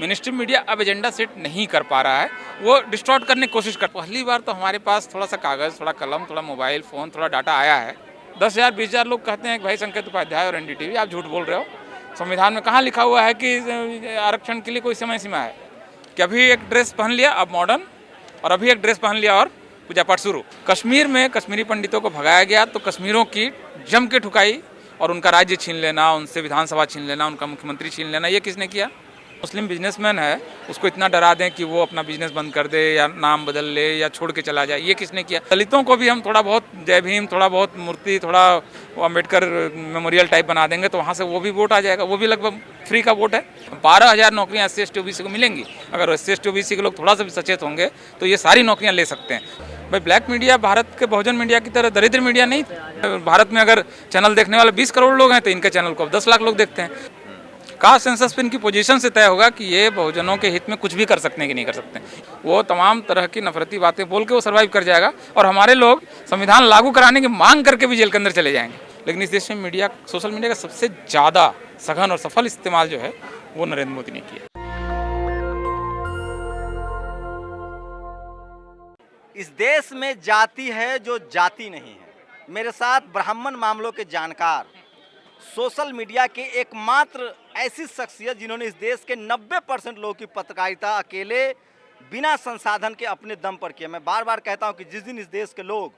Main stream media अब agenda set नहीं कर पा रहा है, वो डिस्टॉर्ट करने की कोशिश कर। पहली बार तो हमारे पास थोड़ा सा कागज़, थोड़ा कलम, थोड़ा मोबाइल फ़ोन, थोड़ा डाटा आया है। 10,000 20,000 लोग कहते हैं कि भाई संकेत उपाध्याय और एनडीटीवी आप झूठ बोल रहे हो। संविधान में कहाँ लिखा हुआ है कि आरक्षण के लिए कोई समय सीमा है? कि अभी एक ड्रेस पहन लिया अब मॉडर्न, और अभी एक ड्रेस पहन लिया और पूजा पाठ शुरू। कश्मीर में कश्मीरी पंडितों को भगाया गया तो कश्मीरों की जम के ठुकाई और उनका राज्य छीन लेना, उनसे विधानसभा छीन लेना, उनका मुख्यमंत्री छीन लेना, ये किसने किया? मुस्लिम बिजनेसमैन है, उसको इतना डरा दें कि वो अपना बिजनेस बंद कर दे या नाम बदल ले या छोड़ के चला जाए, ये किसने किया? दलितों को भी हम थोड़ा बहुत जय भीम, थोड़ा बहुत मूर्ति, थोड़ा अम्बेडकर मेमोरियल टाइप बना देंगे तो वहाँ से वो भी वोट आ जाएगा। वो भी लगभग फ्री का वोट है। 12,000 नौकरियाँ SC ST OBC को मिलेंगी। अगर SC ST OBC के लोग थोड़ा सा भी सचेत होंगे तो ये सारी नौकरियाँ ले सकते हैं। भाई ब्लैक मीडिया भारत के बहुजन मीडिया की तरह दरिद्र मीडिया नहीं। भारत में अगर चैनल देखने वाले 20 करोड़ लोग हैं तो इनके चैनल को 10 लाख लोग देखते हैं। कास्ट सेंसस पे इनकी पोजीशन से तय होगा कि ये बहुजनों के हित में कुछ भी कर सकते हैं कि नहीं कर सकते। वो तमाम तरह की नफरती बातें बोल के वो सर्वाइव कर जाएगा और हमारे लोग संविधान लागू कराने की मांग करके भी जेल के अंदर चले जाएंगे। लेकिन इस देश में मीडिया, सोशल मीडिया का सबसे ज़्यादा सघन और सफल इस्तेमाल जो है वो नरेंद्र मोदी ने किया। इस देश में जाति है जो जाति नहीं है। मेरे साथ ब्राह्मण मामलों के जानकार, सोशल मीडिया के एकमात्र ऐसी शख्सियत जिन्होंने इस देश के 90% लोगों की पत्रकारिता अकेले बिना संसाधन के अपने दम पर किया। मैं बार बार कहता हूं कि जिस दिन इस देश के लोग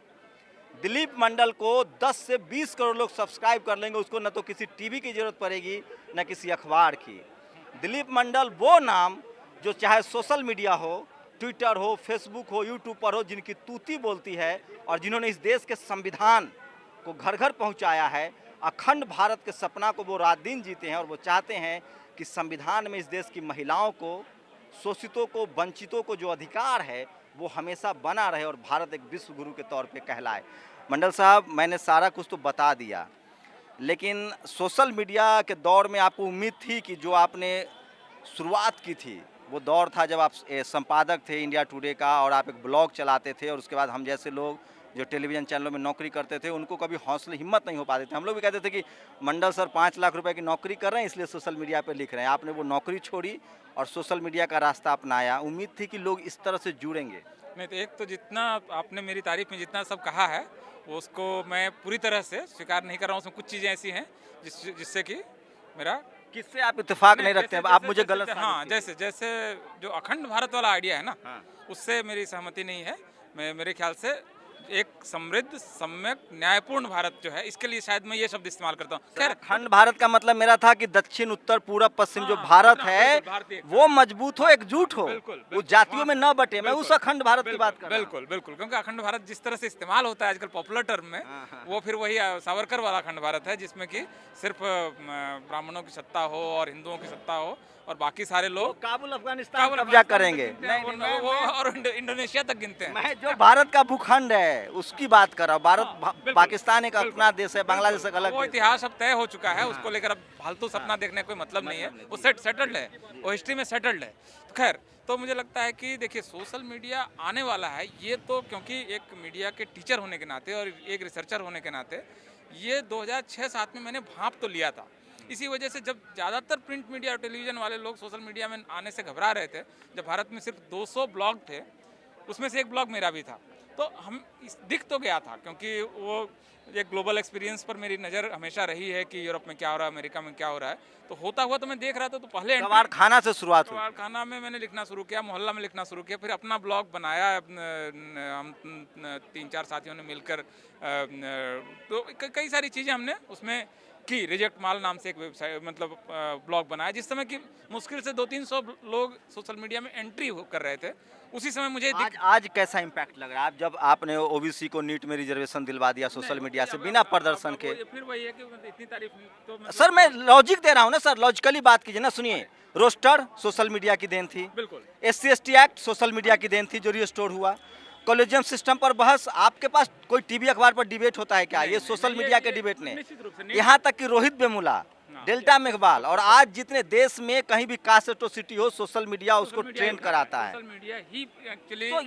दिलीप मंडल को 10 से 20 करोड़ लोग सब्सक्राइब कर लेंगे, उसको न तो किसी टीवी की जरूरत पड़ेगी न किसी अखबार की। दिलीप मंडल वो नाम जो चाहे सोशल मीडिया हो, ट्विटर हो, फेसबुक हो, यूट्यूब पर हो, जिनकी तूती बोलती है और जिन्होंने इस देश के संविधान को घर घर पहुंचाया है। अखंड भारत के सपना को वो रात दिन जीते हैं और वो चाहते हैं कि संविधान में इस देश की महिलाओं को, शोषितों को, वंचितों को जो अधिकार है वो हमेशा बना रहे और भारत एक विश्व गुरु के तौर पे कहलाए। मंडल साहब, मैंने सारा कुछ तो बता दिया, लेकिन सोशल मीडिया के दौर में आपको उम्मीद थी कि जो आपने शुरुआत की थी वो दौर था जब आप संपादक थे इंडिया टुडे का और आप एक ब्लॉग चलाते थे और उसके बाद हम जैसे लोग जो टेलीविज़न चैनलों में नौकरी करते थे उनको कभी हौसले हिम्मत नहीं हो पाते थे। हम लोग भी कहते थे कि मंडल सर 5 लाख रुपए की नौकरी कर रहे हैं इसलिए सोशल मीडिया पे लिख रहे हैं। आपने वो नौकरी छोड़ी और सोशल मीडिया का रास्ता अपनाया। उम्मीद थी कि लोग इस तरह से जुड़ेंगे। नहीं तो एक तो जितना आपने मेरी तारीफ में जितना सब कहा है वो उसको मैं पूरी तरह से स्वीकार नहीं कर रहा हूँ। उसमें कुछ चीज़ें ऐसी हैं जिससे कि मेरा किससे आप इत्तेफाक नहीं रखते हैं? आप मुझे गलत हाँ, जैसे जो अखंड भारत वाला आइडिया है ना, उससे मेरी सहमति नहीं है। मेरे ख्याल से एक समृद्ध, सम्यक, न्यायपूर्ण भारत जो है, इसके लिए शायद मैं ये शब्द इस्तेमाल करता हूँ। खैर, अखंड भारत का मतलब मेरा था कि दक्षिण, उत्तर, पूरब, पश्चिम जो भारत है वो मजबूत हो, एकजुट हो, वो जातियों में न बटे। मैं उस अखंड भारत की बात कर रहा हूँ। बिल्कुल बिल्कुल, क्योंकि अखंड भारत जिस तरह से इस्तेमाल होता है आजकल पॉपुलर टर्म में, वो फिर वही सावरकर वाला अखंड भारत है जिसमें कि सिर्फ ब्राह्मणों की सत्ता हो और हिंदुओं की सत्ता हो और बाकी सारे लोग काबुल अफगानिस्तान कब्जा करेंगे और इंडोनेशिया तक गिनते हैं। मैं जो भारत का भूखंड है उसकी बात कर रहा हूँ। भारत, पाकिस्तान एक अपना देश है, बांग्लादेश एक अलग। वो इतिहास अब तय हो चुका है, उसको लेकर अब फालतू सपना देखने कोई मतलब नहीं है। वो सेटल्ड है, वो हिस्ट्री में सेटल्ड है। खैर, तो मुझे लगता है कि देखिए सोशल मीडिया आने वाला है, ये तो क्योंकि एक मीडिया के टीचर होने के नाते और एक रिसर्चर होने के नाते ये 2006-07 में मैंने भांप तो लिया था। इसी वजह से जब ज़्यादातर प्रिंट मीडिया और टेलीविज़न वाले लोग सोशल मीडिया में आने से घबरा रहे थे, जब भारत में सिर्फ 200 ब्लॉग थे, उसमें से एक ब्लॉग मेरा भी था, तो हम दिख तो गया था क्योंकि वो एक ग्लोबल एक्सपीरियंस पर मेरी नज़र हमेशा रही है कि यूरोप में क्या हो रहा है, अमेरिका में क्या हो रहा है, तो होता हुआ तो मैं देख रहा था। तो पहले कबाड़ खाना से शुरुआत हुई। कबाड़ खाना में मैंने लिखना शुरू किया, मोहल्ला में लिखना शुरू किया, फिर अपना ब्लॉग बनाया हम 3-4 साथियों ने मिलकर। तो कई सारी चीज़ें हमने उसमें की। रिजेक्ट माल नाम से एक वेबसाइट मतलब ब्लॉग बनाया, जिस समय कि मुश्किल से 200-300 लोग सोशल मीडिया में एंट्री कर रहे थे। उसी समय मुझे आज कैसा इम्पैक्ट लग रहा है? जब आपने ओबीसी को नीट में रिजर्वेशन दिलवा दिया सोशल मीडिया से बिना प्रदर्शन के, फिर वही है कि इतनी तारीफ तो सर मैं लॉजिक दे रहा हूँ ना सर, लॉजिकली बात कीजिए ना। सुनिए, रोस्टर सोशल मीडिया की देन थी, बिल्कुल SC ST act social media की देन थी जो रिस्टोर हुआ, कॉलेजियम सिस्टम पर बहस, आपके पास कोई टीवी अखबार पर डिबेट होता है क्या? ये सोशल मीडिया के डिबेट ने, यहाँ तक कि रोहित बेमुला, डेल्टा मेघवाल और आज जितने देश में कहीं भी कास्ट एट्रोसिटी हो सोशल मीडिया उसको ट्रेंड कराता है। सोशल मीडिया ही एक्चुअली तो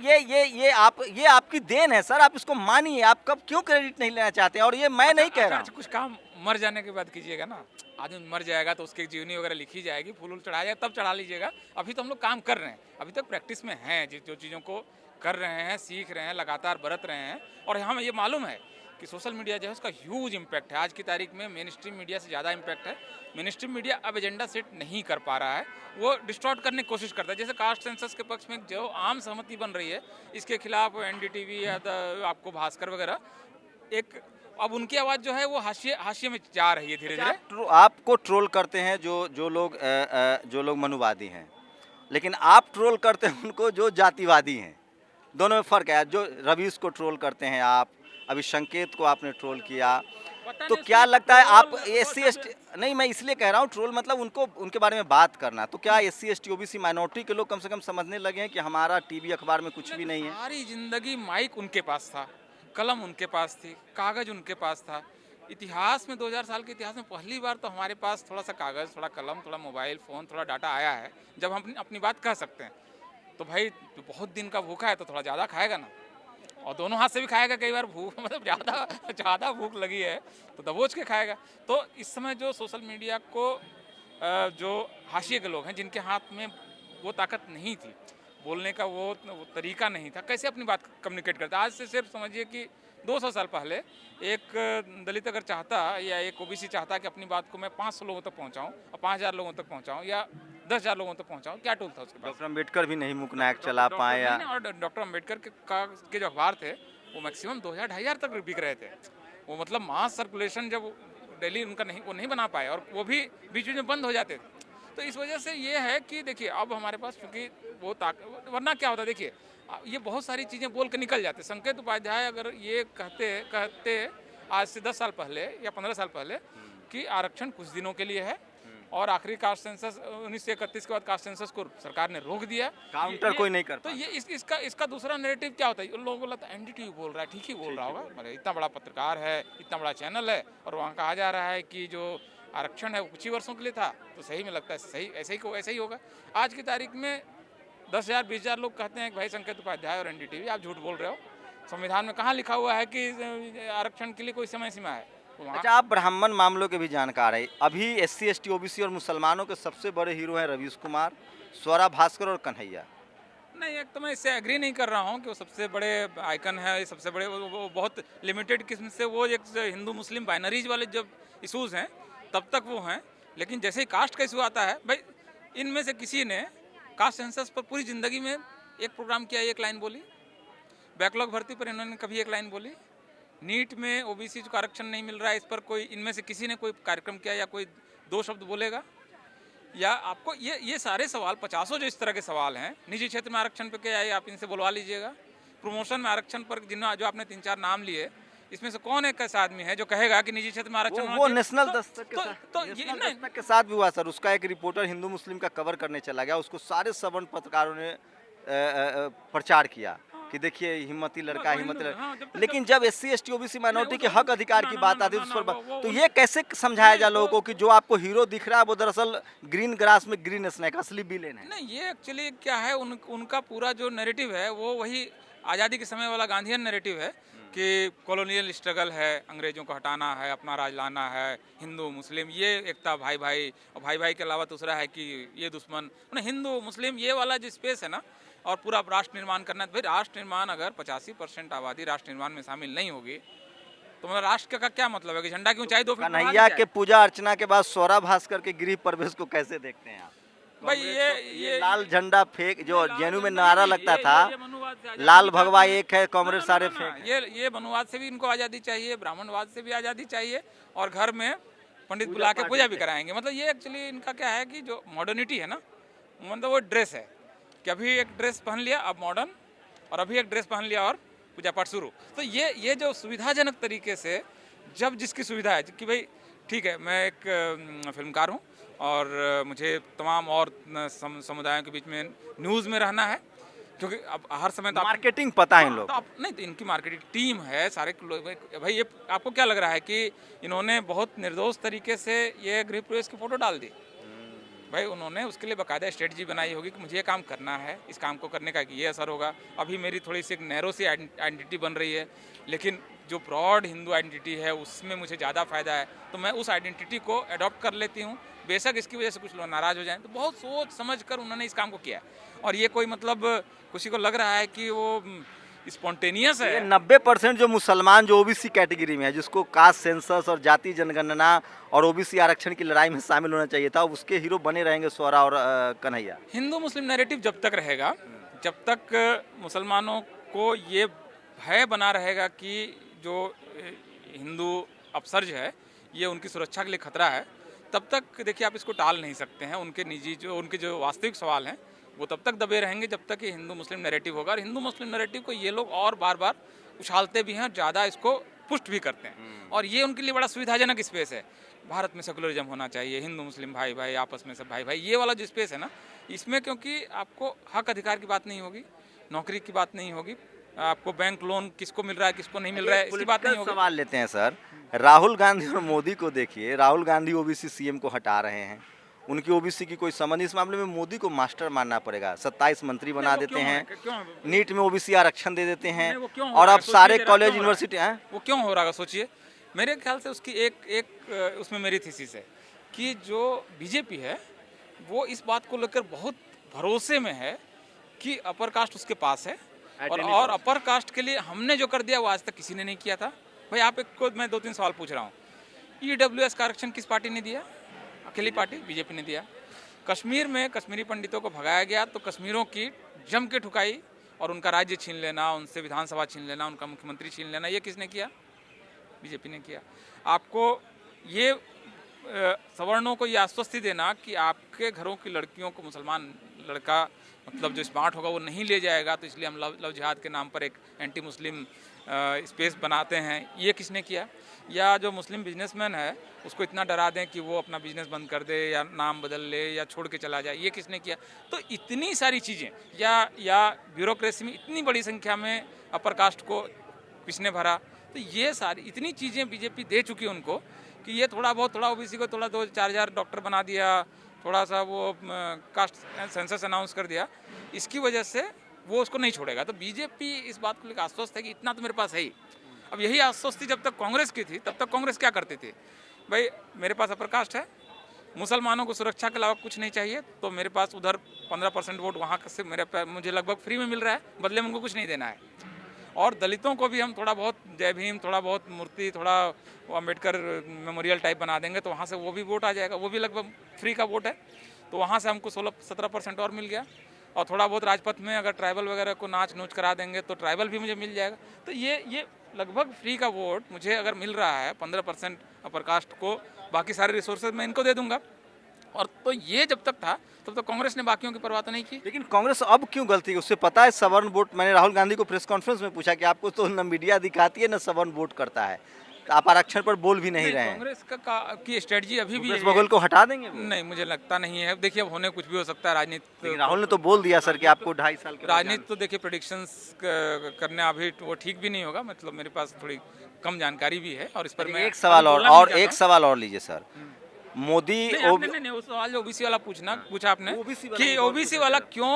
ये आपकी देन है सर, आप इसको मानिए। आप कब क्यों क्रेडिट नहीं लेना चाहते? और ये मैं नहीं कह रहा हूँ। कुछ काम मर जाने के बाद कीजिएगा ना। आदमी मर जाएगा तो उसकी जीवनी वगैरह लिखी जाएगी, फूल वूल चढ़ाया जाएगा, तब चढ़ा लीजिएगा। अभी तो हम लोग काम कर रहे हैं, अभी तक प्रैक्टिस में हैं, जो चीज़ों को कर रहे हैं, सीख रहे हैं, लगातार बरत रहे हैं। और हमें ये मालूम है कि सोशल मीडिया जो है उसका ह्यूज इम्पैक्ट है। आज की तारीख में मेन स्ट्रीम मीडिया से ज़्यादा इम्पैक्ट है। मेन स्ट्रीम मीडिया अब एजेंडा सेट नहीं कर पा रहा है, वो डिस्टॉर्ट करने की कोशिश करता है। जैसे कास्ट सेंसस के पक्ष में जो आम सहमति बन रही है, इसके खिलाफ एनडीटीवी या आपको भास्कर वगैरह, एक अब उनकी आवाज़ जो है वो हाशिए में जा रही है धीरे धीरे। आपको ट्रोल करते हैं जो लोग मनुवादी हैं, लेकिन आप ट्रोल करते हैं उनको जो जातिवादी हैं। दोनों में फ़र्क है। जो रवीश को ट्रोल करते हैं आप, अभी संकेत को आपने ट्रोल किया, तो क्या लगता है आप SC/ST नहीं, मैं इसलिए कह रहा हूँ ट्रोल मतलब उनको उनके बारे में बात करना, तो क्या SC/ST OBC माइनॉरिटी के लोग कम से कम समझने लगे हैं कि हमारा टीवी अखबार में कुछ भी नहीं है? सारी जिंदगी माइक उनके पास था, कलम उनके पास थी, कागज उनके पास था। इतिहास में 2000 साल के इतिहास में पहली बार तो हमारे पास थोड़ा सा कागज, थोड़ा कलम, थोड़ा मोबाइल फ़ोन, थोड़ा डाटा आया है, जब हम अपनी बात कह सकते हैं। तो भाई बहुत दिन का भूखा है तो थोड़ा ज़्यादा खाएगा ना, और दोनों हाथ से भी खाएगा। कई बार भूख मतलब ज़्यादा भूख लगी है तो दबोच के खाएगा। तो इस समय जो सोशल मीडिया को जो हाशिए के लोग हैं, जिनके हाथ में वो ताकत नहीं थी, बोलने का वो तरीका नहीं था, कैसे अपनी बात कम्युनिकेट करता। आज से सिर्फ समझिए कि 200 साल पहले एक दलित अगर चाहता या एक OBC चाहता कि अपनी बात को मैं 500 लोगों तक पहुंचाऊं और 5000 लोगों तक पहुंचाऊं या 10,000 लोगों तक पहुंचाऊं, क्या टूल था उसके पास? डॉक्टर अम्बेडकर भी नहीं मुकनायक चला पाए या और डॉक्टर अम्बेडकर के जो अखबार थे वो मैक्सिमम 2000-2500 तक बिक रहे थे। वो मतलब मास सर्कुलेशन जब डेली उनका नहीं, वो नहीं बना पाए, और वो भी बीच बीच में बंद हो जाते थे। तो इस वजह से ये है कि देखिए अब हमारे पास चूँकि वो वरना क्या होता, देखिए ये बहुत सारी चीज़ें बोल के निकल जाते। संकेत उपाध्याय अगर ये कहते आज से 10 साल पहले या 15 साल पहले कि आरक्षण कुछ दिनों के लिए है, और आखिरी कास्ट सेंसस 1931 के बाद कास्ट सेंसस को सरकार ने रोक दिया, काउंटर कोई नहीं कर तो ये इसका दूसरा नैरेटिव क्या होता है? उन लोगों को लगता है एनडीटीवी बोल रहा है, ठीक ही बोल रहा होगा, मतलब इतना बड़ा पत्रकार है, इतना बड़ा चैनल है, और वहाँ कहा जा रहा है कि जो आरक्षण है वो कुछ ही वर्षों के लिए था, तो सही में लगता है सही ऐसे ही होगा। आज की तारीख में 10,000 20,000 लोग कहते हैं कि भाई संकेत उपाध्याय और एनडीटीवी आप झूठ बोल रहे हो। संविधान में कहाँ लिखा हुआ है कि आरक्षण के लिए कोई समय सीमा है? अच्छा, आप ब्राह्मण मामलों के भी जानकार है। अभी SC/ST OBC और मुसलमानों के सबसे बड़े हीरो हैं रवीश कुमार, स्वरा भास्कर और कन्हैया। नहीं, एक तो मैं इससे एग्री नहीं कर रहा हूँ कि वो सबसे बड़े आइकन है, ये सबसे बड़े वो बहुत लिमिटेड किस्म से, वो एक हिंदू मुस्लिम बाइनरीज वाले जब इशूज़ हैं तब तक वो हैं, लेकिन जैसे ही कास्ट का इशू आता है, भाई इनमें से किसी ने कास्ट सेंसस पर पूरी ज़िंदगी में एक प्रोग्राम किया, एक लाइन बोली। बैकलॉग भर्ती पर इन्होंने कभी एक लाइन बोली। नीट में OBC को आरक्षण नहीं मिल रहा है, इस पर कोई इनमें से किसी ने कोई कार्यक्रम किया या कोई 2 शब्द बोलेगा? या आपको ये सारे सवाल 50 जो इस तरह के सवाल हैं, निजी क्षेत्र में आरक्षण पे क्या है, आप इनसे बुलवा लीजिएगा। प्रमोशन में आरक्षण पर जो आपने 3-4 नाम लिए, इसमें से कौन एक ऐसा आदमी है जो कहेगा कि निजी क्षेत्र में आरक्षण? वो नेशनल दस्तक के साथ भी हुआ सर। उसका एक रिपोर्टर हिंदू मुस्लिम का कवर करने चला गया, उसको सारे सवर्ण पत्रकारों ने प्रचार किया कि देखिए हिम्मती लड़का, लेकिन जब SC/ST OBC माइनॉरिटी के हक अधिकार की बात आती है उस पर, तो ये कैसे समझाया जाए लोगों को कि जो आपको हीरो दिख रहा है वो दरअसल ग्रीन ग्रास में ग्रीन स्नैक असली विलेन है? नहीं, ये एक्चुअली क्या है, उनका पूरा जो नैरेटिव है वो वही आज़ादी के समय वाला गांधीयन नैरेटिव है कि कॉलोनियल स्ट्रगल है, अंग्रेजों को हटाना है, अपना राज लाना है, हिंदू मुस्लिम ये एकता, भाई भाई, और भाई भाई के अलावा दूसरा है कि ये दुश्मन, हिंदू मुस्लिम ये वाला जो स्पेस है ना, और पूरा राष्ट्र निर्माण करना है। भाई राष्ट्र निर्माण अगर 85% आबादी राष्ट्र निर्माण में शामिल नहीं होगी तो मतलब राष्ट्र का क्या मतलब है कि झंडा की ऊंचाई 2 फीट? कन्हैया के पूजा अर्चना के बाद स्वरा भास्कर के गृह प्रवेश को कैसे देखते हैं आप? भाई ये लाल झंडा फेंक, जो जेएनयू में नारा लगता था, लाल भगवा एक है, कॉमरेड सारे फेंक। ये मनुवाद से भी इनको आज़ादी चाहिए, ब्राह्मणवाद से भी आज़ादी चाहिए, और घर में पंडित बुला के पूजा भी कराएंगे। मतलब ये एक्चुअली इनका क्या है कि जो मॉडर्निटी है ना, मतलब वो ड्रेस है कि अभी एक ड्रेस पहन लिया अब मॉडर्न, और अभी एक ड्रेस पहन लिया और पूजा पाठ शुरू। तो ये जो सुविधाजनक तरीके से, जब जिसकी सुविधा है कि भाई ठीक है मैं एक फिल्मकार हूँ और मुझे तमाम और समुदायों के बीच में न्यूज़ में रहना है, क्योंकि अब हर समय तो मार्केटिंग पता है इन लोग, तो आप नहीं, तो इनकी मार्केटिंग टीम है सारे लोग। भाई ये आपको क्या लग रहा है कि इन्होंने बहुत निर्दोष तरीके से ये गृह प्रवेश की फ़ोटो डाल दी? भाई उन्होंने उसके लिए बाकायदा स्ट्रेटजी बनाई होगी कि मुझे ये काम करना है, इस काम को करने का ये असर होगा। अभी मेरी थोड़ी सी एक नैरो सी आइडेंटिटी बन रही है, लेकिन जो ब्रॉड हिंदू आइडेंटिटी है उसमें मुझे ज़्यादा फ़ायदा है, तो मैं उस आइडेंटिटी को अडॉप्ट कर लेती हूँ। बेशक इसकी वजह से कुछ लोग नाराज़ हो जाएं, तो बहुत सोच समझ कर उन्होंने इस काम को किया है। और ये कोई मतलब किसी को लग रहा है कि वो स्पॉन्टेनियस ये है। 90% जो मुसलमान जो ओबीसी कैटेगरी में है, जिसको कास्ट सेंसस और जाति जनगणना और ओबीसी आरक्षण की लड़ाई में शामिल होना चाहिए था, उसके हीरो बने रहेंगे स्वरा और कन्हैया। हिंदू मुस्लिम नैरेटिव जब तक रहेगा, जब तक मुसलमानों को ये भय बना रहेगा कि जो हिंदू अपसर्ज है ये उनकी सुरक्षा के लिए खतरा है, तब तक देखिए आप इसको टाल नहीं सकते हैं। उनके जो वास्तविक सवाल हैं वो तब तक दबे रहेंगे जब तक ये हिंदू मुस्लिम नैरेटिव होगा। और हिंदू मुस्लिम नैरेटिव को ये लोग और बार बार उछालते भी हैं, ज़्यादा इसको पुष्ट भी करते हैं। और ये उनके लिए बड़ा सुविधाजनक स्पेस है। भारत में सेकुलरिज्म होना चाहिए, हिंदू मुस्लिम भाई भाई आपस में सब भाई भाई, ये वाला जो स्पेस है ना, इसमें क्योंकि आपको हक अधिकार की बात नहीं होगी, नौकरी की बात नहीं होगी, आपको बैंक लोन किसको मिल रहा है किसको नहीं मिल रहा है इसकी बात नहीं होगी। सवाल लेते हैं सर, राहुल गांधी और मोदी को देखिए। राहुल गांधी ओबीसी सीएम को हटा रहे हैं, उनकी ओबीसी की कोई समझ नहीं। इस मामले में मोदी को मास्टर मानना पड़ेगा। 27 मंत्री बना देते हैं, नीट में ओबीसी आरक्षण दे देते हैं, और अब सारे कॉलेज यूनिवर्सिटी हैं। वो क्यों हो रहा है सोचिए। मेरे ख्याल से उसकी एक उसमें मेरी थीसिस है कि जो बीजेपी है वो इस बात को लेकर बहुत भरोसे में है कि अपर कास्ट उसके पास है, और अपर कास्ट के लिए हमने जो कर दिया वो आज तक किसी ने नहीं किया था। भाई आप एक को मैं 2-3 सवाल पूछ रहा हूँ, ईडब्ल्यूएस का आरक्षण किस पार्टी ने दिया? अकेली पार्टी बीजेपी ने दिया। कश्मीर में कश्मीरी पंडितों को भगाया गया तो कश्मीरों की जम के ठुकाई, और उनका राज्य छीन लेना, उनसे विधानसभा छीन लेना, उनका मुख्यमंत्री छीन लेना, ये किसने किया? बीजेपी ने किया। आपको ये सवर्णों को ये आश्वस्ति देना कि आपके घरों की लड़कियों को मुसलमान लड़का मतलब जो स्मार्ट होगा वो नहीं ले जाएगा, तो इसलिए हम लव जिहाद के नाम पर एक एंटी मुस्लिम स्पेस बनाते हैं, ये किसने किया? या जो मुस्लिम बिजनेसमैन है उसको इतना डरा दें कि वो अपना बिजनेस बंद कर दे या नाम बदल ले या छोड़ के चला जाए, ये किसने किया? तो इतनी सारी चीज़ें, या ब्यूरोक्रेसी में इतनी बड़ी संख्या में अपर कास्ट को किसने भरा, तो ये सारी इतनी चीज़ें बीजेपी दे चुकी है उनको कि ये थोड़ा ओबीसी को थोड़ा 2-4 हज़ार डॉक्टर बना दिया, थोड़ा सा वो कास्ट सेंसस अनाउंस कर दिया, इसकी वजह से वो उसको नहीं छोड़ेगा। तो बीजेपी इस बात को लेकर आश्वस्त है कि इतना तो मेरे पास है ही। अब यही आश्वस्ति जब तक कांग्रेस की थी तब तक कांग्रेस क्या करती थी? भाई मेरे पास अपर कास्ट है, मुसलमानों को सुरक्षा के अलावा कुछ नहीं चाहिए, तो मेरे पास उधर 15% वोट वहाँ से मुझे लगभग फ्री में मिल रहा है, बदले में उनको कुछ नहीं देना है। और दलितों को भी हम थोड़ा बहुत जय भीम, थोड़ा बहुत मूर्ति, थोड़ा अम्बेडकर मेमोरियल टाइप बना देंगे, तो वहाँ से वो भी वोट आ जाएगा, वो भी लगभग फ्री का वोट है, तो वहाँ से हमको 16-17% और मिल गया। और थोड़ा बहुत राजपथ में अगर ट्राइबल वगैरह को नाच नोच करा देंगे तो ट्राइबल भी मुझे मिल जाएगा। तो ये लगभग फ्री का वोट मुझे अगर मिल रहा है 15% अपर कास्ट को, बाकी सारे रिसोर्सेज मैं इनको दे दूंगा। और तो ये जब तक था तब तो कांग्रेस ने बाकियों की परवाह तो नहीं की। लेकिन कांग्रेस अब क्यों गलती है? उससे पता है सवर्ण वोट। मैंने राहुल गांधी को प्रेस कॉन्फ्रेंस में पूछा कि आपको तो न मीडिया दिखाती है न सवर्ण वोट करता है, तो आप आरक्षण पर बोल भी नहीं रहे हैं। कांग्रेस की स्ट्रेटजी अभी भी बगल को हटा देंगे? नहीं, मुझे लगता नहीं है। देखिए अब होने कुछ भी हो सकता है, राजनीति। राहुल ने तो बोल दिया सर कि आपको 2.5 साल के राजनीति तो देखिए प्रेडिक्शंस करने अभी वो ठीक भी नहीं होगा। मतलब मेरे पास थोड़ी कम जानकारी भी है और इस पर मैं एक सवाल और लीजिए सर। मोदी नहीं, वो सवाल जो ओबीसी वाला पूछा आपने कि ओबीसी वाला क्यों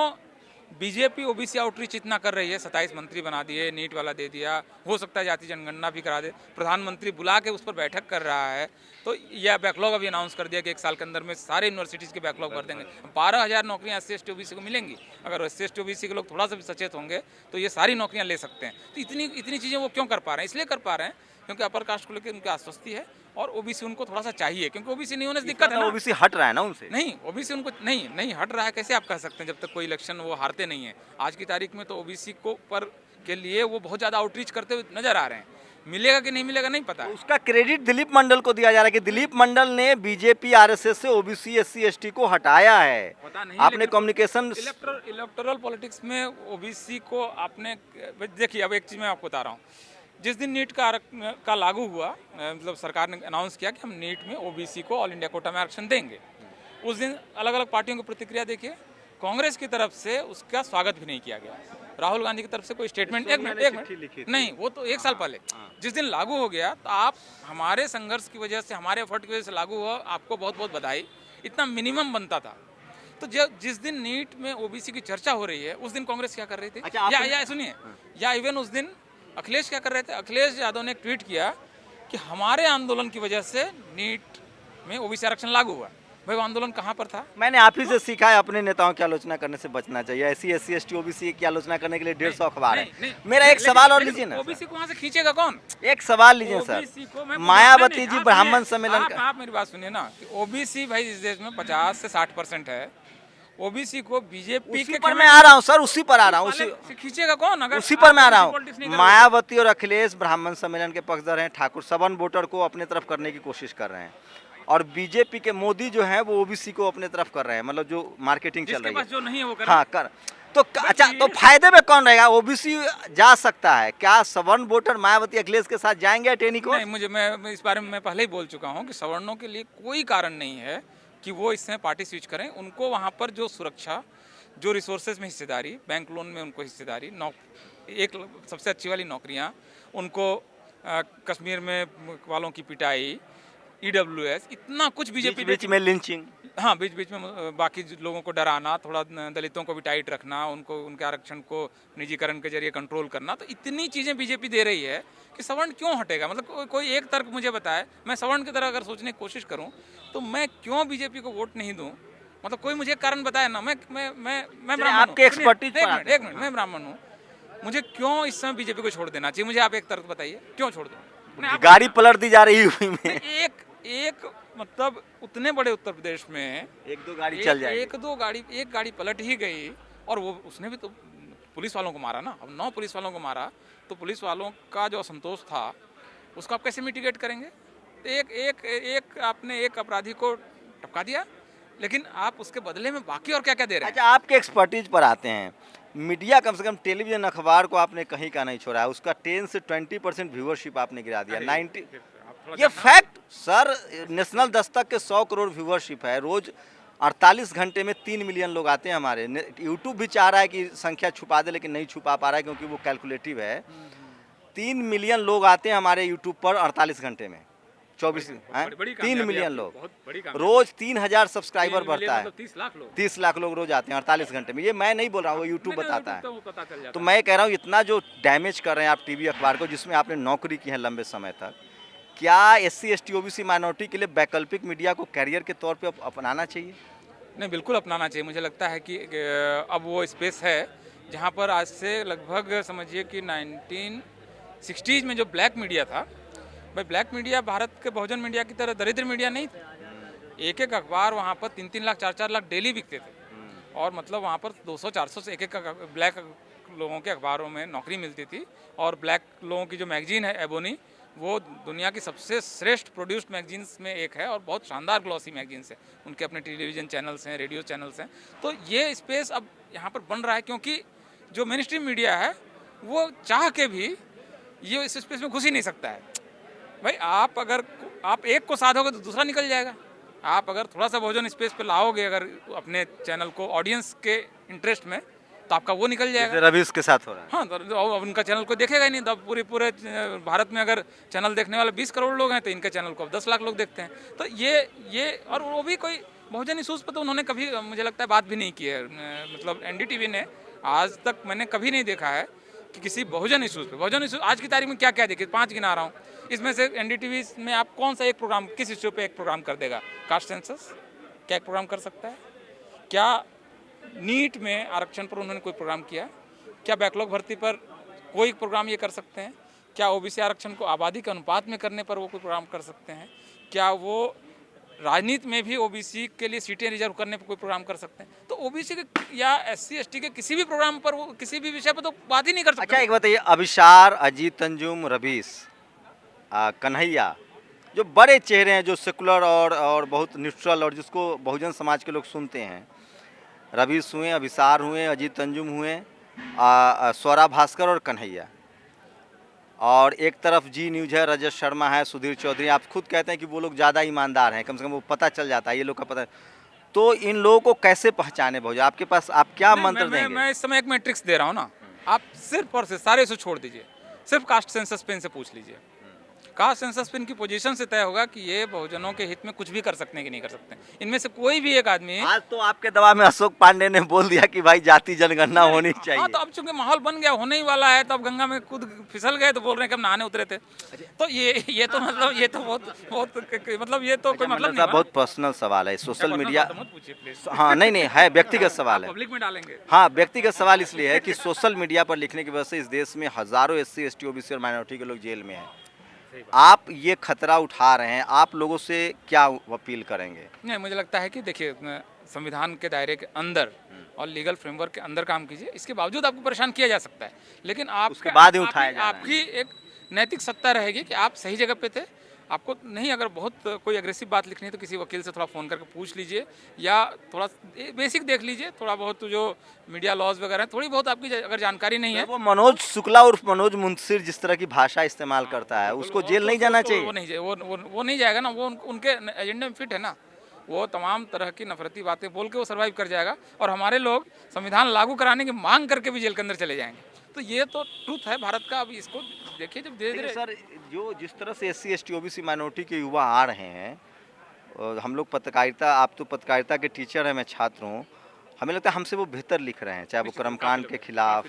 बीजेपी ओबीसी आउटरीच इतना कर रही है, 27 मंत्री बना दिए, नीट वाला दे दिया, हो सकता है जाति जनगणना भी करा दे, प्रधानमंत्री बुला के उस पर बैठक कर रहा है, तो यह बैकलॉग अभी अनाउंस कर दिया कि 1 साल के अंदर में सारे यूनिवर्सिटीज़ के बैकलॉग भर देंगे। 12,000 नौकरियां SC/ST OBC को मिलेंगी। अगर SC/ST OBC के लोग थोड़ा सा भी सचेत होंगे तो ये सारी नौकरियां ले सकते हैं। तो इतनी चीज़ें वो क्यों कर पा रहे हैं? इसलिए कर पा रहे हैं क्योंकि अपर कास्ट को लेकर उनकी आश्वस्ति है और ओबीसी उनको थोड़ा सा चाहिए, क्योंकि ओबीसी नहीं होने से दिक्कत है ना। ओबीसी हट रहा है ना उनसे? नहीं, ओबीसी उनको नहीं हट रहा है। कैसे आप कह सकते हैं जब तक कोई इलेक्शन वो हारते नहीं है? आज की तारीख में तो ओबीसी को पर के लिए वो बहुत ज़्यादा आउटरीच करते हुए नजर आ रहे हैं। मिलेगा कि नहीं मिलेगा नहीं पता। उसका क्रेडिट दिलीप मंडल को दिया जा रहा है कि दिलीप मंडल ने बीजेपी आरएसएस से ओबीसी SC/ST को हटाया है। पता नहीं, आपने कम्युनिकेशन इलेक्टोरल पॉलिटिक्स में ओबीसी को आपने देखिए, अब एक चीज़ मैं आपको बता रहा हूँ। जिस दिन नीट का लागू हुआ, मतलब सरकार ने अनाउंस किया कि हम नीट में ओबीसी को ऑल इंडिया कोटा में आरक्षण देंगे, उस दिन अलग अलग पार्टियों की प्रतिक्रिया देखिए। कांग्रेस की तरफ से उसका स्वागत भी नहीं किया गया। राहुल गांधी की तरफ से कोई स्टेटमेंट एक मिनट नहीं, वो तो 1 साल पहले जिस दिन लागू हो गया, तो आप हमारे संघर्ष की वजह से, हमारे एफर्ट की वजह से लागू हुआ, आपको बहुत बहुत बधाई, इतना मिनिमम बनता था। तो जिस दिन नीट में ओबीसी की चर्चा हो रही है उस दिन कांग्रेस क्या कर रही थी? या सुनिए, या इवन उस दिन अखिलेश क्या कर रहे थे? अखिलेश यादव ने एक ट्वीट किया कि हमारे आंदोलन की वजह से नीट में ओबीसी आरक्षण लागू हुआ। भाई वो आंदोलन कहाँ पर था? मैंने आप ही से सीखा है अपने नेताओं की आलोचना करने से बचना चाहिए। ऐसी SC ST OBC की आलोचना करने के लिए 150 अखबार है। मेरा एक सवाल और लीजिए ना। ओबीसी को वहाँ से खींचेगा कौन? एक सवाल लीजिए सर, ओबीसी को मैं मायावती जी ब्राह्मण सम्मेलन का, आप मेरी बात सुनिए ना कि ओबीसी भाई इस देश में 50 से 60% है। ओबीसी को बीजेपी के पर मैं आ रहा हूँ सर, उसी पर आ रहा हूँ, उसी खींचेगा कौन? अगर उसी पर मैं आ रहा हूँ। पॉलिटिक्स नहीं करोगे। मायावती और अखिलेश ब्राह्मण सम्मेलन के पक्षधर हैं, ठाकुर सवन वोटर को अपने तरफ करने की कोशिश कर रहे हैं, और बीजेपी के मोदी जो है वो ओबीसी को अपने तरफ कर रहे हैं, मतलब जो मार्केटिंग चल रही है, जो नहीं है वो हाँ कर। तो अच्छा, तो फायदे में कौन रहेगा? ओबीसी जा सकता है क्या? सवर्ण वोटर मायावती अखिलेश के साथ जाएंगे टेनी को? नहीं, मैं इस बारे में मैं पहले ही बोल चुका हूँ कि सवर्णों के लिए कोई कारण नहीं है कि वो इसमें पार्टी स्विच करें। उनको वहाँ पर जो सुरक्षा, जो रिसोर्सेज में हिस्सेदारी, बैंक लोन में उनको हिस्सेदारी, एक सबसे अच्छी वाली नौकरियाँ, उनको कश्मीर में वालों की पिटाई, EWS, इतना कुछ बीजेपी बीच में लिंचिंग, हाँ बीच में बाकी लोगों को डराना, थोड़ा दलितों को भी टाइट रखना, उनको उनके आरक्षण को निजीकरण के जरिए कंट्रोल करना, तो इतनी चीज़ें बीजेपी दे रही है कि सवर्ण क्यों हटेगा? मतलब कोई एक तर्क मुझे बताए, मैं सवर्ण की तरह अगर सोचने की कोशिश करूं तो मैं क्यों बीजेपी को वोट नहीं दूं? मतलब कोई मुझे कारण बताए ना। मैं ब्राह्मण हूं, आपके एक्सपर्टीज एक मिनट, मैं ब्राह्मण हूँ, मुझे क्यों इस समय बीजेपी को छोड़ देना चाहिए? मुझे आप एक तर्क बताइए, क्यों छोड़ दूं? गाड़ी पलट दी जा रही है यूपी में। एक मतलब उतने बड़े उत्तर प्रदेश में एक दो गाड़ी चल जाएगी, एक गाड़ी पलट ही गई, और वो उसने भी तो पुलिस वालों को मारा ना। अब 9 पुलिस वालों को मारा, तो पुलिस वालों का जो असंतोष था उसको आप कैसे मिटिगेट करेंगे? तो आपने एक अपराधी को टपका दिया, लेकिन आप उसके बदले में बाकी और क्या क्या दे रहे हैं? अच्छा, आपके एक्सपर्टीज पर आते हैं। मीडिया, कम से कम टेलीविजन अखबार को आपने कहीं का नहीं छोड़ा है, उसका 10 से 20% व्यूअरशिप आपने गिरा दिया। 90, ये फैक्ट सर, नेशनल दस्तक के 100 करोड़ व्यूअरशिप है, रोज 48 घंटे में 3 मिलियन लोग आते हैं हमारे। यूट्यूब भी चाह रहा है कि संख्या छुपा दे, लेकिन नहीं छुपा पा रहा है क्योंकि वो कैलकुलेटिव है। 3 मिलियन लोग आते हैं हमारे यूट्यूब पर 48 घंटे में, 24 3 मिलियन लोग रोज, 3000 सब्सक्राइबर बढ़ता है, 30 लाख लोग रोज आते हैं 48 घंटे में। ये मैं नहीं बोल रहा हूँ, वो यूट्यूब बताता है। तो मैं कह रहा हूँ, इतना जो डैमेज कर रहे हैं आप टीवी अखबार को, जिसमें आपने नौकरी की है लंबे समय तक, क्या SC ST OBC माइनॉरिटी के लिए वैकल्पिक मीडिया को कैरियर के तौर पे अपनाना चाहिए? नहीं, बिल्कुल अपनाना चाहिए। मुझे लगता है कि अब वो स्पेस है जहाँ पर आज से लगभग समझिए कि 1960s में जो ब्लैक मीडिया था, भाई ब्लैक मीडिया भारत के बहुजन मीडिया की तरह दरिद्र मीडिया नहीं था। एक अखबार वहाँ पर 3-3 लाख 4-4 लाख डेली बिकते थे, और मतलब वहाँ पर 200-400 से एक ब्लैक लोगों के अखबारों में नौकरी मिलती थी। और ब्लैक लोगों की जो मैगजीन है एबोनी, वो दुनिया की सबसे श्रेष्ठ प्रोड्यूस्ड मैगजीन्स में एक है, और बहुत शानदार ग्लॉसी मैगजीन्स हैं। उनके अपने टेलीविज़न चैनल्स हैं, रेडियो चैनल्स हैं। तो ये स्पेस अब यहाँ पर बन रहा है, क्योंकि जो मेन स्ट्रीम मीडिया है वो चाह के भी ये इस स्पेस में घुस ही नहीं सकता है। भाई आप एक को साधोगे तो दूसरा निकल जाएगा। आप अगर थोड़ा सा बहुजन स्पेस पे लाओगे अगर अपने चैनल को ऑडियंस के इंटरेस्ट में, तो आपका वो निकल जाएगा। रवीश के साथ हो रहा है। हाँ, तो उनका चैनल को देखेगा ही नहीं। तो पूरे भारत में अगर चैनल देखने वाले 20 करोड़ लोग हैं, तो इनके चैनल को 10 लाख लोग देखते हैं। तो ये और वो भी कोई बहुजन इशूज़ पर तो उन्होंने कभी, मुझे लगता है, बात भी नहीं की है। मतलब NDTV ने आज तक मैंने कभी नहीं देखा है कि किसी बहुजन इशूज़ पे, बहुजन इशू आज की तारीख में क्या क्या देखे, 5 गिना रहा हूँ। इसमें से NDTV में आप कौन सा एक प्रोग्राम, किस इशू पे एक प्रोग्राम कर देगा? कास्ट सेंसस क्या एक प्रोग्राम कर सकता है? क्या नीट में आरक्षण पर उन्होंने कोई प्रोग्राम किया? क्या बैकलॉग भर्ती पर कोई प्रोग्राम ये कर सकते हैं? क्या OBC आरक्षण को आबादी के अनुपात में करने पर वो कोई प्रोग्राम कर सकते हैं? क्या वो राजनीति में भी OBC के लिए सीटें रिजर्व करने पर कोई प्रोग्राम कर सकते हैं? तो OBC के या SC ST के किसी भी प्रोग्राम पर, वो किसी भी विषय पर तो बात ही नहीं कर सकते। अच्छा, एक बताइए, अभिसार, अजीत अंजुम, रवीश, कन्हैया, जो बड़े चेहरे हैं, जो सेकुलर और बहुत न्यूट्रल, और जिसको बहुजन समाज के लोग सुनते हैं, रवीश हुए, अभिसार हुए, अजीत अंजुम हुए, स्वरा भास्कर और कन्हैया, और एक तरफ जी न्यूज़ है, रजत शर्मा है, सुधीर चौधरी। आप खुद कहते हैं कि वो लोग ज़्यादा ईमानदार हैं, कम से कम वो पता चल जाता है, ये लोग का पता। तो इन लोगों को कैसे पहचाने बहुजन? आपके पास आप क्या मंत्र देंगे? मैं इस समय एक मैट्रिक्स दे रहा हूँ ना। आप सिर्फ और सिर्फ सारे इशू छोड़ दीजिए, सिर्फ कास्ट सेंसस पे इनसे पूछ लीजिए। कास्ट सेंसस पे इनकी पोजीशन से तय होगा कि ये बहुजनों के हित में कुछ भी कर सकते हैं कि नहीं कर सकते हैं। इनमें से कोई भी एक आदमी आज तो आपके दबाव में अशोक पांडे ने बोल दिया कि भाई जाति जनगणना होनी हाँ चाहिए। तो अब चूंकि माहौल बन गया, होने ही वाला है, तो अब गंगा में कूद फिसल गए तो बोल रहे हैं कि हम नहाने उतरे थे। तो ये तो मतलब ये तो बहुत बहुत मतलब ये तो कोई मतलब मतलब नहीं साहब हुआ। बहुत पर्सनल सवाल है, सोशल पर्सनल मीडिया। बात मत पूछिए प्लीज। हाँ नहीं नहीं है, व्यक्तिगत सवाल है। पब्लिक में डालेंगे। हाँ व्यक्तिगत सवाल इसलिए है कि सोशल मीडिया पर लिखने की वजह से इस देश में हजारों SC ST OBC और माइनॉरिटी के लोग जेल में हैं। आप ये खतरा उठा रहे हैं, आप लोगों से क्या अपील करेंगे? नहीं, मुझे लगता है कि देखिए संविधान के दायरे के अंदर और लीगल फ्रेमवर्क के अंदर काम कीजिए, इसके बावजूद आपको परेशान किया जा सकता है, लेकिन आप उसके बाद ही उठाया जा रहा है। आपकी एक नैतिक सत्ता रहेगी कि आप सही जगह पे थे। आपको नहीं, अगर बहुत कोई अग्रेसिव बात लिखनी है तो किसी वकील से थोड़ा फ़ोन करके पूछ लीजिए, या थोड़ा बेसिक देख लीजिए, थोड़ा बहुत जो मीडिया लॉज वगैरह हैं, थोड़ी बहुत आपकी अगर जानकारी नहीं है। वो मनोज शुक्ला उर्फ मनोज मुंशिर जिस तरह की भाषा इस्तेमाल करता है, उसको जेल नहीं जाना चाहिए। वो नहीं, वो नहीं जाएगा ना, वो उनके एजेंडे में फिट है ना। वो तमाम तरह की नफरती बातें बोल के वो सर्वाइव कर जाएगा, और हमारे लोग संविधान लागू कराने की मांग करके भी जेल के अंदर चले जाएंगे। तो ये तो ट्रूथ है भारत का। अब इसको देखिए, जब धीरे धीरे सर जो जिस तरह से SC ST OBC माइनॉरिटी के युवा आ रहे हैं, और हम लोग पत्रकारिता, आप तो पत्रकारिता के टीचर हैं, मैं छात्र हूँ, हमें लगता है हमसे वो बेहतर लिख रहे हैं, चाहे वो कर्मकांड के खिलाफ,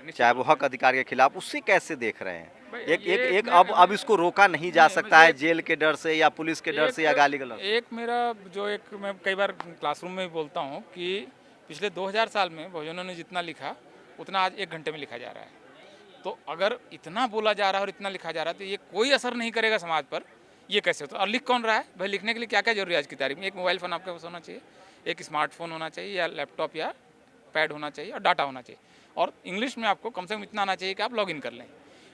चाहे वो हक अधिकार के खिलाफ, उससे कैसे देख रहे हैं? एक अब इसको रोका नहीं जा सकता है जेल के डर से या पुलिस के डर से या गाली गलौज। एक मेरा जो एक मैं कई बार क्लासरूम में भी बोलता हूँ कि पिछले 2000 साल में बहुजनों ने जितना लिखा उतना आज 1 घंटे में लिखा जा रहा है। तो अगर इतना बोला जा रहा है और इतना लिखा जा रहा है तो ये कोई असर नहीं करेगा समाज पर, ये कैसे होता है? और लिख कौन रहा है भाई? लिखने के लिए क्या क्या जरूरी है आज की तारीख में? एक मोबाइल फ़ोन आपके पास होना चाहिए, एक स्मार्टफोन होना चाहिए, या लैपटॉप या पैड होना चाहिए, और डाटा होना चाहिए, और इंग्लिश में आपको कम से कम इतना आना चाहिए कि आप लॉगिन कर लें।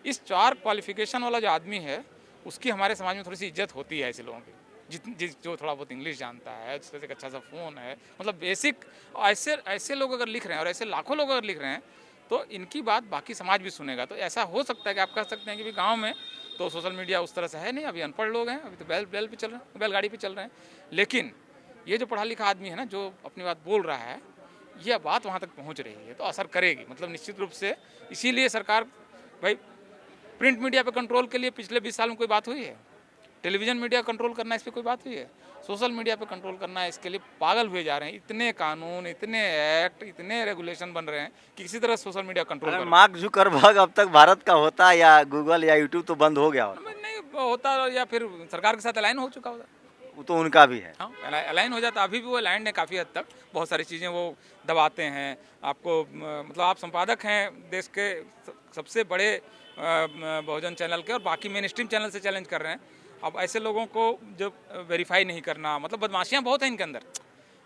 इस 4 क्वालिफिकेशन वाला जो आदमी है, उसकी हमारे समाज में थोड़ी सी इज्जत होती है ऐसे लोगों की, जो थोड़ा बहुत इंग्लिश जानता है, जिसके एक अच्छा सा फ़ोन है, मतलब बेसिक। ऐसे लोग अगर लिख रहे हैं, और ऐसे लाखों लोग अगर लिख रहे हैं, तो इनकी बात बाकी समाज भी सुनेगा। तो ऐसा हो सकता है कि आप कह सकते हैं कि गांव में तो सोशल मीडिया उस तरह से है नहीं, अभी अनपढ़ लोग हैं, अभी तो बैल पे चल रहे हैं, बैलगाड़ी पे चल रहे हैं। लेकिन ये जो पढ़ा लिखा आदमी है ना, जो अपनी बात बोल रहा है, ये बात वहाँ तक पहुँच रही है, तो असर करेगी, मतलब निश्चित रूप से। इसीलिए सरकार भाई, प्रिंट मीडिया पे कंट्रोल के लिए पिछले 20 साल में कोई बात हुई है? टेलीविज़न मीडिया कंट्रोल करना, इस पर कोई बात हुई है? सोशल मीडिया पे कंट्रोल करना है, इसके लिए पागल हुए जा रहे हैं। इतने कानून, इतने एक्ट, इतने रेगुलेशन बन रहे हैं कि किसी तरह सोशल मीडिया कंट्रोल कर। मार्क जुकरबर्ग अब तक भारत का होता, या गूगल या यूट्यूब तो बंद हो गया होता। नहीं होता, या फिर सरकार के साथ अलाइन हो चुका होता। वो तो उनका भी है। हाँ, अलाइन हो जाता। अभी भी वो अलाइंड है काफ़ी हद तक, बहुत सारी चीज़ें वो दबाते हैं आपको। मतलब आप संपादक हैं देश के सबसे बड़े बहुजन चैनल के, और बाकी मेन स्ट्रीम चैनल से चैलेंज कर रहे हैं। अब ऐसे लोगों को जो वेरीफाई नहीं करना, मतलब बदमाशियाँ बहुत हैं इनके अंदर।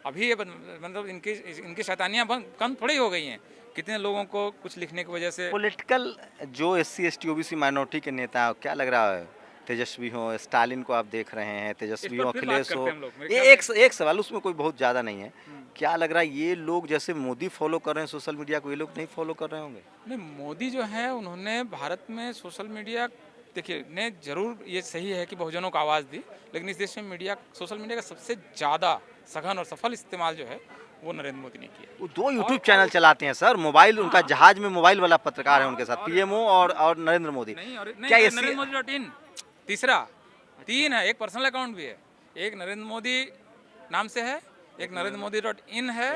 अभी ये मतलब इनकी शैतानियाँ कम थोड़ी हो गई हैं। कितने लोगों को कुछ लिखने की वजह से। पॉलिटिकल जो SC ST OBC माइनॉरिटी के नेता हैं, क्या लग रहा है? तेजस्वी हो, स्टालिन को आप देख रहे हैं, तेजस्वी हो, अखिलेश हो, ये एक सवाल, उसमें कोई बहुत ज़्यादा नहीं है। क्या लग रहा है ये लोग जैसे मोदी फॉलो कर रहे हैं सोशल मीडिया को, ये लोग नहीं फॉलो कर रहे होंगे? नहीं, मोदी जो है उन्होंने भारत में सोशल मीडिया, देखिए ने जरूर, ये सही है कि बहुजनों को आवाज़ दी, लेकिन इस देश में सोशल मीडिया का सबसे ज़्यादा सघन और सफल इस्तेमाल जो है वो नरेंद्र मोदी ने किया। वो 2 यूट्यूब चैनल चलाते हैं सर, मोबाइल, उनका जहाज में मोबाइल वाला पत्रकार है उनके साथ, PMO और नरेंद्र मोदी। क्या ये नरेंद्र मोदी तीसरा 3 है, एक पर्सनल अकाउंट भी है, एक नरेंद्र मोदी नाम से है, एक नरेंद्र मोदी .in है,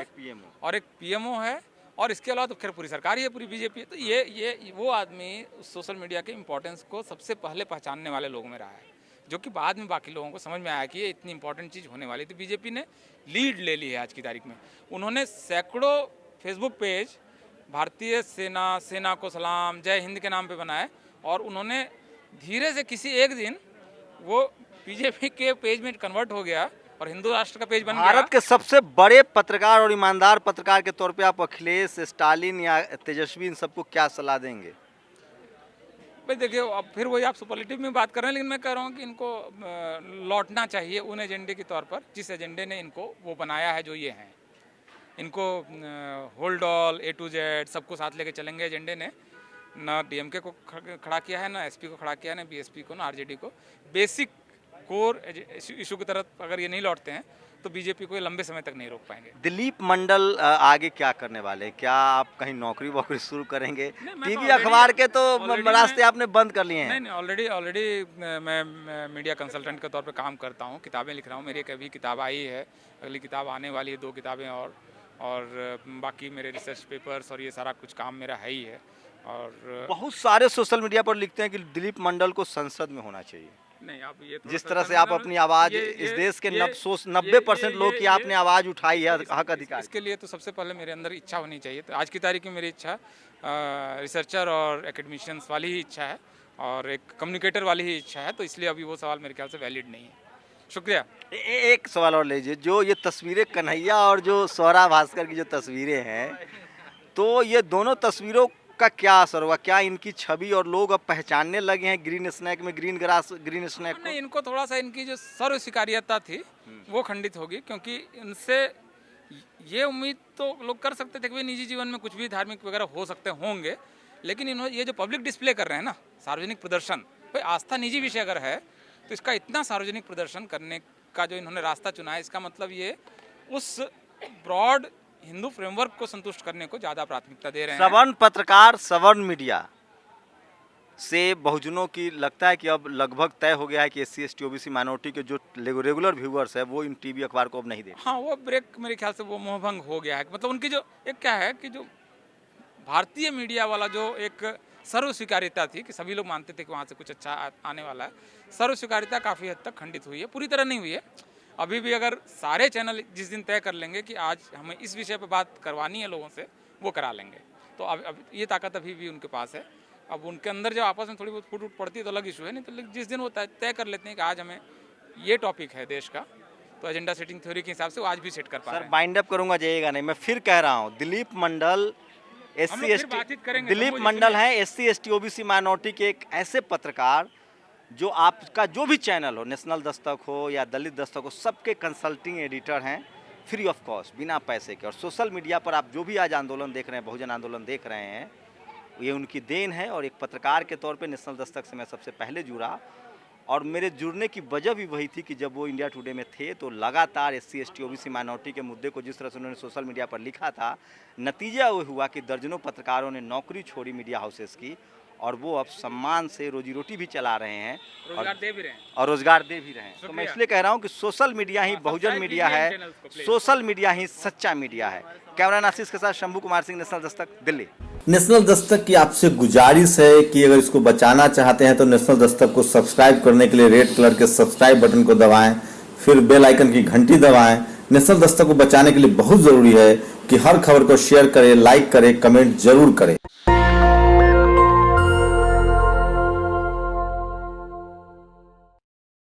और एक PMO है, और इसके अलावा तो खैर पूरी सरकार ही है, पूरी BJP है। तो ये वो आदमी सोशल मीडिया के इम्पोर्टेंस को सबसे पहले पहचानने वाले लोगों में रहा है, जो कि बाद में बाकी लोगों को समझ में आया कि ये इतनी इंपॉर्टेंट चीज़ होने वाली थी। BJP ने लीड ले ली है आज की तारीख में। उन्होंने सैकड़ों फेसबुक पेज भारतीय सेना को सलाम, जय हिंद के नाम पे बनाए, और उन्होंने धीरे से किसी एक दिन वो BJP के पेज में कन्वर्ट हो गया और हिंदू राष्ट्र का पेज बन गया। भारत के सबसे बड़े पत्रकार और ईमानदार पत्रकार के तौर पे आप अखिलेश, स्टालिन या तेजस्वी, इन सबको क्या सलाह देंगे? भाई देखिए, अब फिर वही आप सुपरलेटिव में बात कर रहे हैं, लेकिन मैं कह रहा हूँ कि इनको लौटना चाहिए उन एजेंडे के तौर पर जिस एजेंडे ने इनको वो बनाया है जो ये हैं। इनको hold all A to Z सबको साथ लेके चलेंगे एजेंडे ने। ना DMK को खड़ा किया है, ना SP को खड़ा किया है, ना BSP को, ना RJD को। बेसिक कोर इशू की तरफ अगर ये नहीं लौटते हैं तो बीजेपी को ये लंबे समय तक नहीं रोक पाएंगे। दिलीप मंडल आगे क्या करने वाले हैं? क्या आप कहीं नौकरी वोकरी शुरू करेंगे? नहीं, मैं टीवी तो अखबार के तो already रास्ते मैं- आपने बंद कर लिए हैं। नहीं ऑलरेडी मैं मीडिया कंसल्टेंट के तौर पे काम करता हूँ, किताबें लिख रहा हूँ। मेरी एक अभी किताब आई है, अगली किताब आने वाली है, 2 किताबें और बाकी मेरे रिसर्च पेपर्स और ये सारा कुछ काम मेरा है ही है। और बहुत सारे सोशल मीडिया पर लिखते हैं कि दिलीप मंडल को संसद में होना चाहिए। नहीं आप ये थोड़ा जिस सा तरह से आप अपनी आवाज इस देश के 90% लोग की आपने आवाज उठाई है हक अधिकार। इसके लिए तो सबसे पहले मेरे अंदर इच्छा होनी चाहिए। तो आज की तारीख में मेरी इच्छा रिसर्चर और एकेडमिशियंस वाली ही इच्छा है और एक कम्युनिकेटर वाली ही इच्छा है, तो इसलिए अभी वो सवाल मेरे ख्याल से वैलिड नहीं है। शुक्रिया। एक सवाल और लीजिए, जो ये तस्वीरें कन्हैया और जो स्वरा भास्कर की जो तस्वीरें हैं, तो ये दोनों तस्वीरों का क्या असर हुआ? क्या इनकी छवि और लोग अब पहचानने लगे हैं ग्रीन स्नैक में ग्रीन स्नैक को? नहीं, इनको थोड़ा सा इनकी जो सर्व स्वीकार्यता थी वो खंडित होगी, क्योंकि इनसे ये उम्मीद तो लोग कर सकते थे कि निजी जीवन में कुछ भी धार्मिक वगैरह हो सकते होंगे, लेकिन इन्होंने ये जो पब्लिक डिस्प्ले कर रहे हैं ना, सार्वजनिक प्रदर्शन, भाई आस्था निजी विषय अगर है तो इसका इतना सार्वजनिक प्रदर्शन करने का जो इन्होंने रास्ता चुना है, इसका मतलब ये उस ब्रॉड हिंदू फ्रेमवर्क को संतुष्ट करने को ज़्यादा प्राथमिकता दे रहे हैं। सवर्ण पत्रकार, सवर्ण मीडिया से बहुजनों की लगता है कि अब लगभग तय हो गया है कि SC ST OBC माइनॉरिटी के जो रेगुलर व्यूअर्स है वो इन टीवी अखबार को अब नहीं देते। हाँ, वो ब्रेक मेरे ख्याल से वो मोहभंग हो गया है। मतलब उनकी जो एक क्या है कि जो भारतीय मीडिया वाला जो एक सर्व स्वीकार्यता थी कि सभी लोग मानते थे कि वहाँ से कुछ अच्छा आने वाला है, सर्व स्वीकार्यता काफ़ी हद तक खंडित हुई है, पूरी तरह नहीं हुई है। अभी भी अगर सारे चैनल जिस दिन तय कर लेंगे कि आज हमें इस विषय पर बात करवानी है लोगों से, वो करा लेंगे। तो अब ये ताकत अभी भी उनके पास है। अब उनके अंदर जब आपस में थोड़ी बहुत फूट पड़ती है तो अलग इशू है, नहीं तो जिस दिन वो तय कर लेते हैं कि आज हमें ये टॉपिक है देश का, तो एजेंडा सेटिंग थ्योरी के हिसाब से वो आज भी सेट कर पा रहे हैं। सर बाइंड अप करूंगा, जाइएगा नहीं, मैं फिर कह रहा हूँ दिलीप मंडल दिलीप मंडल हैं SC ST OBC माइनॉरिटी के एक ऐसे पत्रकार जो आपका जो भी चैनल हो, नेशनल दस्तक हो या दलित दस्तक हो, सबके कंसल्टिंग एडिटर हैं फ्री ऑफ कॉस्ट, बिना पैसे के। और सोशल मीडिया पर आप जो भी आज आंदोलन देख रहे हैं, बहुजन आंदोलन देख रहे हैं, ये उनकी देन है। और एक पत्रकार के तौर पे नेशनल दस्तक से मैं सबसे पहले जुड़ा और मेरे जुड़ने की वजह भी वही थी कि जब वो इंडिया टुडे में थे तो लगातार SC ST OBC माइनॉरिटी के मुद्दे को जिस तरह से उन्होंने सोशल मीडिया पर लिखा था, नतीजा वो हुआ कि दर्जनों पत्रकारों ने नौकरी छोड़ी मीडिया हाउसेस की और वो अब सम्मान से रोजी रोटी भी चला रहे हैं और रोजगार दे भी रहे हैं। तो मैं इसलिए कह रहा हूँ कि सोशल मीडिया ही बहुजन मीडिया है, सोशल मीडिया ही सच्चा मीडिया है। कैमरा आशीष के साथ शंभू कुमार सिंह, नेशनल दस्तक, दिल्ली। नेशनल दस्तक की आपसे गुजारिश है कि अगर इसको बचाना चाहते हैं तो नेशनल दस्तक को सब्सक्राइब करने के लिए रेड कलर के सब्सक्राइब बटन को दबाएं, फिर बेल आइकन की घंटी दबाएं। नेशनल दस्तक को बचाने के लिए बहुत जरूरी है कि हर खबर को शेयर करें, लाइक करें, कमेंट जरूर करें।